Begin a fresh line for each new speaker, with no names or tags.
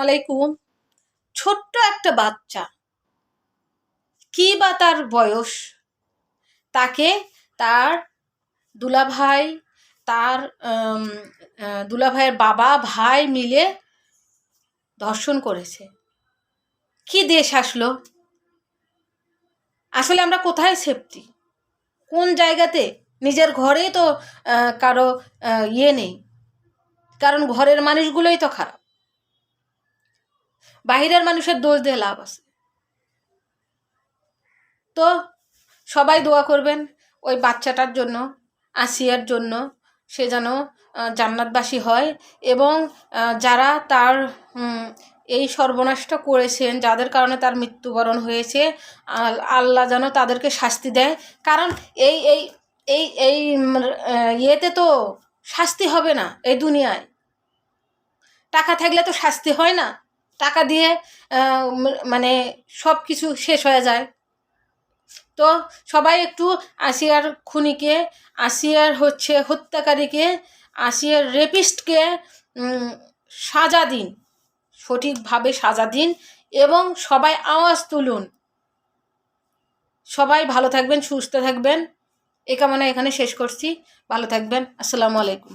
আলাইকুম। ছোট্ট একটা বাচ্চা, কি বা তার বয়স, তাকে তার দুলাভাই, তার দুলাভাইয়ের বাবা ভাই মিলে ধর্ষণ করেছে। কি দেশ আসলো? আসলে আমরা কোথায় সেফটি? কোন জায়গাতে? নিজের ঘরেই তো কারো নেই, কারণ ঘরের মানুষগুলোই তো খারাপ। বাহিরের মানুষের দোষ দিয়ে লাভ আছে? তো সবাই দোয়া করবেন ওই বাচ্চাটার জন্য, আসিয়ার জন্য, সে যেন জান্নাতবাসী হয়, এবং যারা তার এই সর্বনাশটা করেছেন, যাদের কারণে তার মৃত্যুবরণ হয়েছে, আল্লাহ যেন তাদেরকে শাস্তি দেয়। কারণ এই এই এই এই ইয়েতে তো শাস্তি হবে না এই দুনিয়ায়। টাকা থাকলে তো শাস্তি হয় না, টাকা দিয়ে মানে সব কিছু শেষ হয়ে যায়। তো সবাই একটু আসিয়ার খুনিকে, আসিয়ার হত্যাকারীকে, আসিয়ার রেপিস্টকে সাজা দিন, সঠিকভাবে সাজা দিন, এবং সবাই আওয়াজ তুলুন। সবাই ভালো থাকবেন, সুস্থ থাকবেন, এ কামনা এখানে শেষ করছি। ভালো থাকবেন। আসসালামু আলাইকুম।